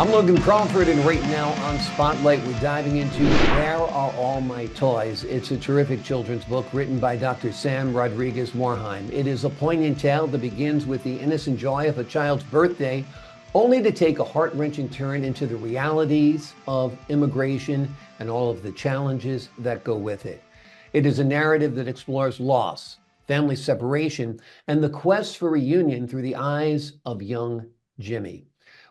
I'm Logan Crawford, and right now on Spotlight, we're diving into Where Are All My Toys? It's a terrific children's book written by Dr. Sam Rodriguez Morhaim. It is a poignant tale that begins with the innocent joy of a child's birthday, only to take a heart-wrenching turn into the realities of immigration and all of the challenges that go with it. It is a narrative that explores loss, family separation, and the quest for reunion through the eyes of young Jimmy.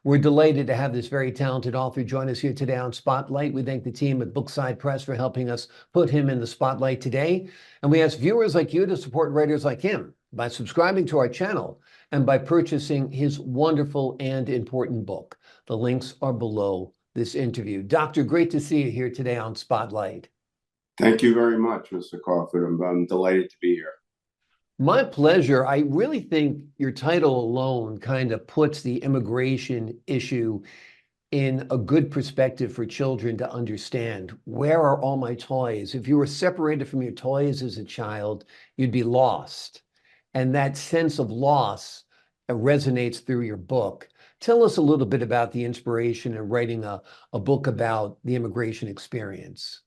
We're delighted to have this very talented author join us here today on Spotlight. We thank the team at Bookside Press for helping us put him in the spotlight today. And we ask viewers like you to support writers like him by subscribing to our channel and by purchasing his wonderful and important book. The links are below this interview. Doctor, great to see you here today on Spotlight. Thank you very much, Mr. Crawford. I'm delighted to be here. My pleasure. I really think your title alone kind of puts the immigration issue in a good perspective for children to understand. Where are all my toys? If you were separated from your toys as a child, you'd be lost. And that sense of loss resonates through your book. Tell us a little bit about the inspiration in writing a book about the immigration experience.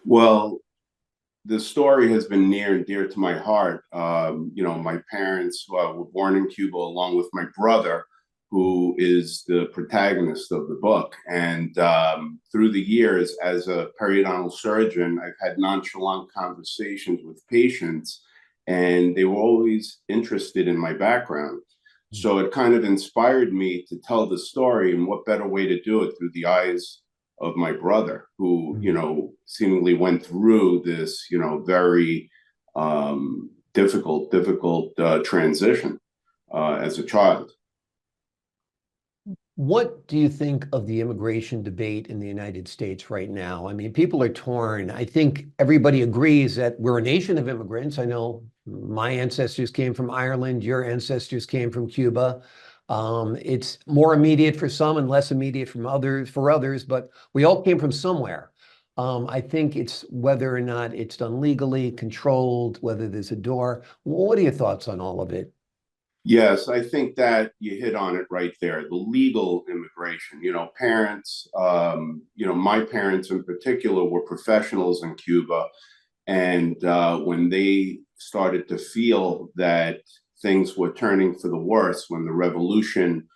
Well, the story has been near and dear to my heart. My parents were born in Cuba along with my brother, who is the protagonist of the book. And through the years, as a periodontal surgeon, I've had nonchalant conversations with patients, and they were always interested in my background. So it kind of inspired me to tell the story, and what better way to do it through the eyes of my brother, who, seemingly went through this, very difficult transition as a child. What do you think of the immigration debate in the United States right now? I mean, people are torn. I think everybody agrees that we're a nation of immigrants. I know my ancestors came from Ireland, your ancestors came from Cuba. It's more immediate for some and less immediate for others, but we all came from somewhere. I think it's whether or not it's done legally, controlled, whether there's a door. What are your thoughts on all of it? Yes, I think that you hit on it right there. The legal immigration, parents, my parents in particular were professionals in Cuba. And when they started to feel that things were turning for the worse, when the revolution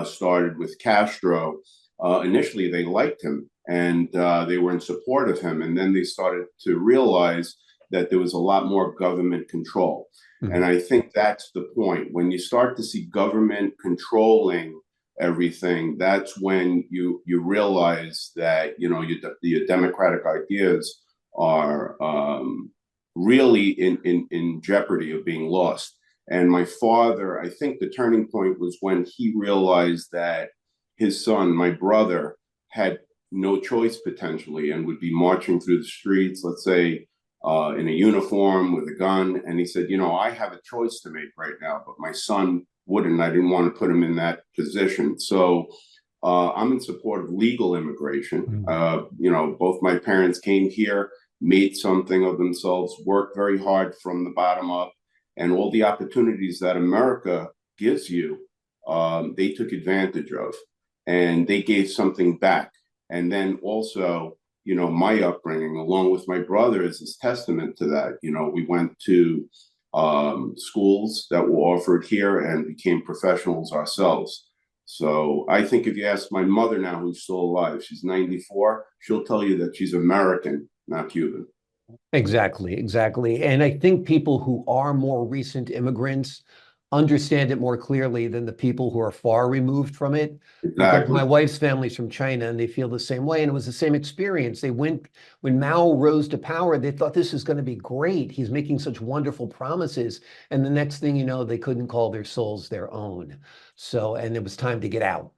started with Castro, initially they liked him and they were in support of him. And then they started to realize that there was a lot more government control. And I think that's the point. When you start to see government controlling everything, that's when you realize that, your democratic ideas are really in jeopardy of being lost. And my father, I think the turning point was when he realized that his son, my brother, had no choice potentially and would be marching through the streets, let's say, in a uniform with a gun. And he said, I have a choice to make right now, but my son wouldn't. I didn't want to put him in that position. So I'm in support of legal immigration. Both my parents came here, made something of themselves, worked very hard from the bottom up, and all the opportunities that America gives you, they took advantage of, and they gave something back. And then also, my upbringing, along with my brothers, is testament to that. We went to schools that were offered here and became professionals ourselves. So I think if you ask my mother now, who's still alive, she's 94, she'll tell you that she's American, not Cuban. Exactly. And I think people who are more recent immigrants understand it more clearly than the people who are far removed from it. Because Exactly. my wife's family's from China and they feel the same way. And it was the same experience. They went, when Mao rose to power, they thought this is going to be great. He's making such wonderful promises. And the next thing you know, they couldn't call their souls their own. So, and it was time to get out.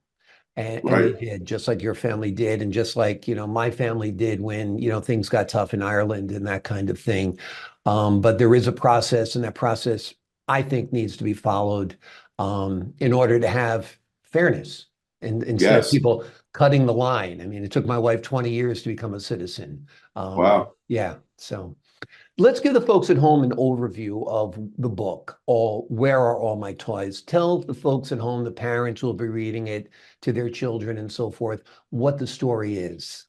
And they did, just like your family did, and just like, my family did when, things got tough in Ireland and that kind of thing. But there is a process, and that process, I think, needs to be followed in order to have fairness and instead of Yes. people cutting the line. I mean, it took my wife 20 years to become a citizen. Wow. Yeah. So let's give the folks at home an overview of the book, All Where Are All My Toys? Tell the folks at home, the parents who will be reading it to their children and so forth, what the story is.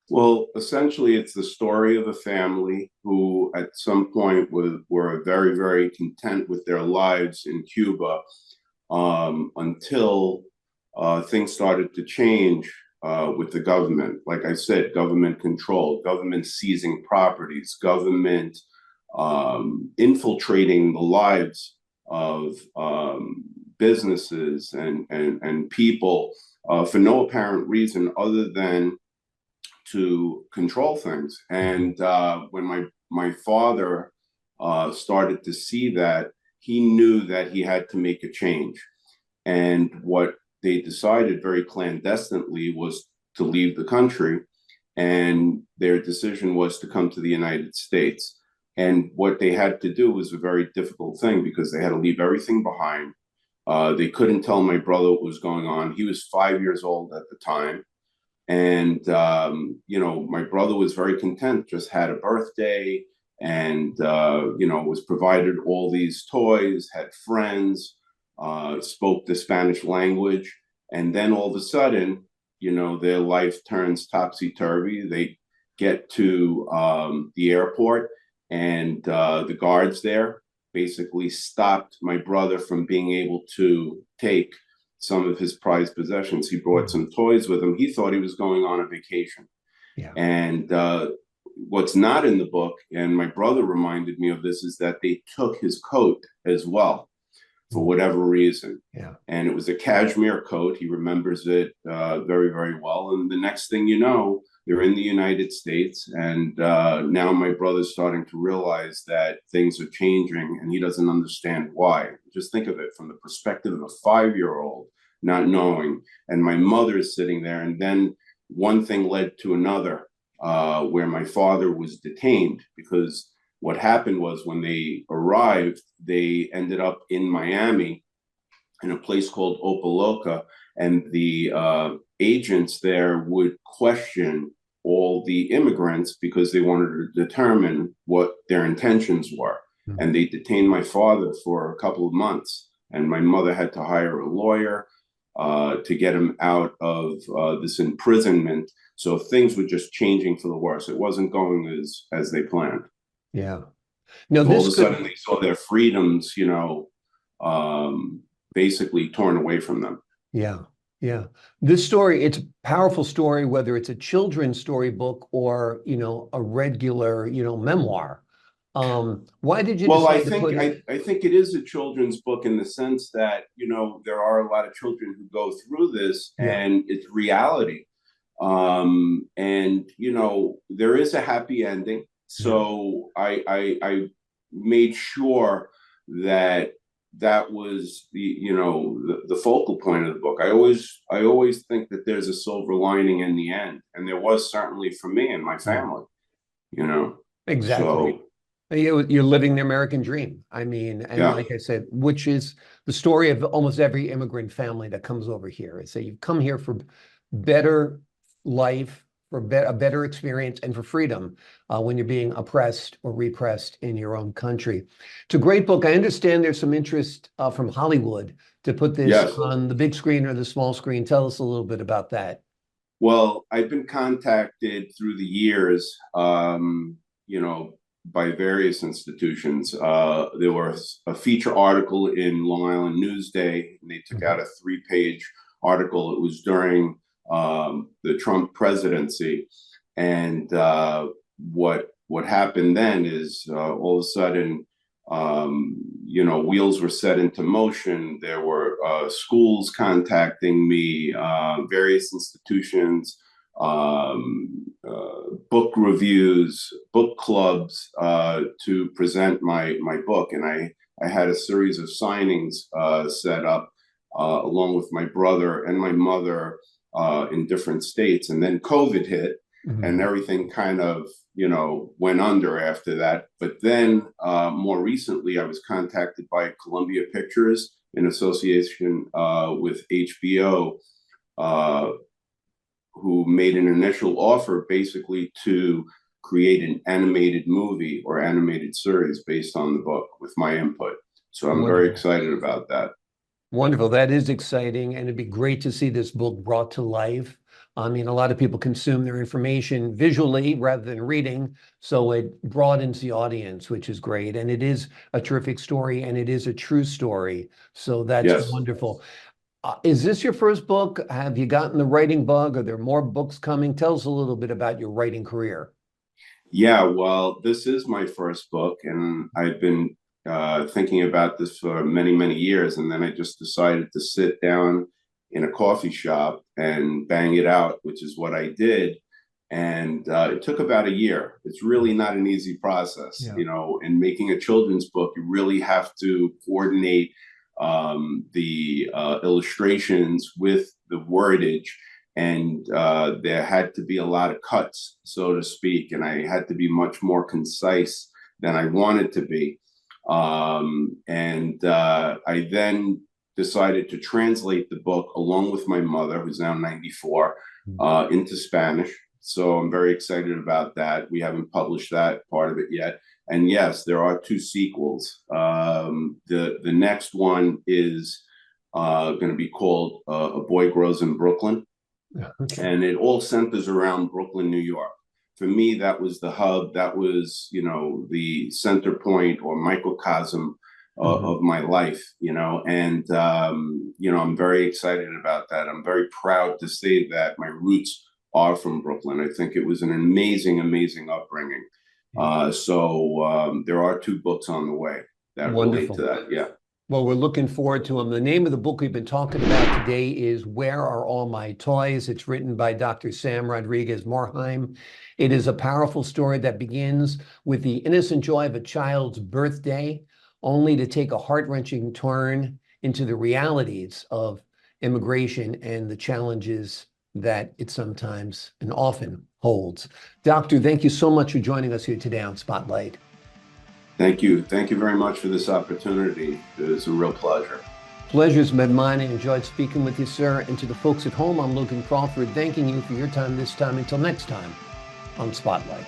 Well, essentially, it's the story of a family who, at some point, were very, very content with their lives in Cuba until things started to change with the government. Like I said, government control, government seizing properties, government infiltrating the lives of businesses and people for no apparent reason other than to control things. And when my father started to see that, he knew that he had to make a change. And what they decided very clandestinely was to leave the country. And their decision was to come to the United States. And what they had to do was a very difficult thing because they had to leave everything behind. They couldn't tell my brother what was going on. He was 5 years old at the time. And, my brother was very content, just had a birthday and, was provided all these toys, had friends, spoke the Spanish language. And then all of a sudden, their life turns topsy-turvy. They get to the airport and the guards there basically stopped my brother from being able to take some of his prized possessions. He brought some toys with him. He thought he was going on a vacation. Yeah. And what's not in the book, and my brother reminded me of this, is that they took his coat as well for whatever reason. Yeah. And it was a cashmere coat. He remembers it very, very well. And the next thing you know, they're in the United States. And now my brother's starting to realize that things are changing and he doesn't understand why. Just think of it from the perspective of a 5-year-old not knowing. And my mother is sitting there. And then one thing led to another where my father was detained because what happened was when they arrived, they ended up in Miami in a place called Opaloca, and the agents there would question all the immigrants because they wanted to determine what their intentions were. Mm-hmm. And they detained my father for a couple of months, and my mother had to hire a lawyer to get him out of this imprisonment. So things were just changing for the worse. It wasn't going as they planned. Yeah. No, so all of a sudden they saw their freedoms, basically torn away from them. Yeah. Yeah. This story, it's a powerful story, whether it's a children's storybook or, a regular, memoir. Why did you decide to put it? I think it is a children's book in the sense that, there are a lot of children who go through this and it's reality. And, there is a happy ending. So I made sure that was the focal point of the book. I always think that there's a silver lining in the end, and there was certainly for me and my family. Exactly. So, you're living the American dream. I mean, and like I said, which is the story of almost every immigrant family that comes over here. Is that you come here for better life, for a better experience, and for freedom when you're being oppressed or repressed in your own country. It's a great book. I understand there's some interest from Hollywood to put this on the big screen or the small screen. Tell us a little bit about that. Well, I've been contacted through the years, by various institutions. There was a feature article in Long Island Newsday, and they took out a 3-page article. It was during the Trump presidency. And what happened then is all of a sudden, wheels were set into motion. There were schools contacting me, various institutions, book reviews, book clubs to present my book. And I had a series of signings set up along with my brother and my mother in different states. And then COVID hit and everything kind of, went under after that. But then more recently, I was contacted by Columbia Pictures in association with HBO who made an initial offer basically to create an animated movie or animated series based on the book with my input. So I'm very excited about that. Wonderful. That is exciting. And it'd be great to see this book brought to life. I mean, a lot of people consume their information visually rather than reading. So it broadens the audience, which is great. And it is a terrific story, and it is a true story. So that's wonderful. Is this your first book? Have you gotten the writing bug? Are there more books coming? Tell us a little bit about your writing career. Yeah, well, this is my first book, and I've been thinking about this for many, many years. And then I just decided to sit down in a coffee shop and bang it out, which is what I did. And it took about a year. It's really not an easy process. Yeah. You know, in making a children's book, you really have to coordinate the illustrations with the wordage. And there had to be a lot of cuts, so to speak. And I had to be much more concise than I wanted to be. I then decided to translate the book along with my mother, who's now 94, into Spanish. So I'm very excited about that. We haven't published that part of it yet. And yes, there are 2 sequels. The next one is going to be called A Boy Grows in Brooklyn. Okay. And it all centers around Brooklyn, New York. For me, that was the hub. That was, you know, the center point or microcosm of my life, you know. And, you know, I'm very excited about that. I'm very proud to say that my roots are from Brooklyn. I think it was an amazing, amazing upbringing. So there are 2 books on the way that relate to that. Yeah. Well, we're looking forward to them. The name of the book we've been talking about today is Where Are All My Toys? It's written by Dr. Sam Rodriguez Morhaim. It is a powerful story that begins with the innocent joy of a child's birthday, only to take a heart-wrenching turn into the realities of immigration and the challenges that it sometimes and often holds. Doctor, thank you so much for joining us here today on Spotlight. Thank you. Thank you very much for this opportunity. It was a real pleasure. Pleasure's been mine. I enjoyed speaking with you, sir. And to the folks at home, I'm Logan Crawford, thanking you for your time this time. Until next time on Spotlight.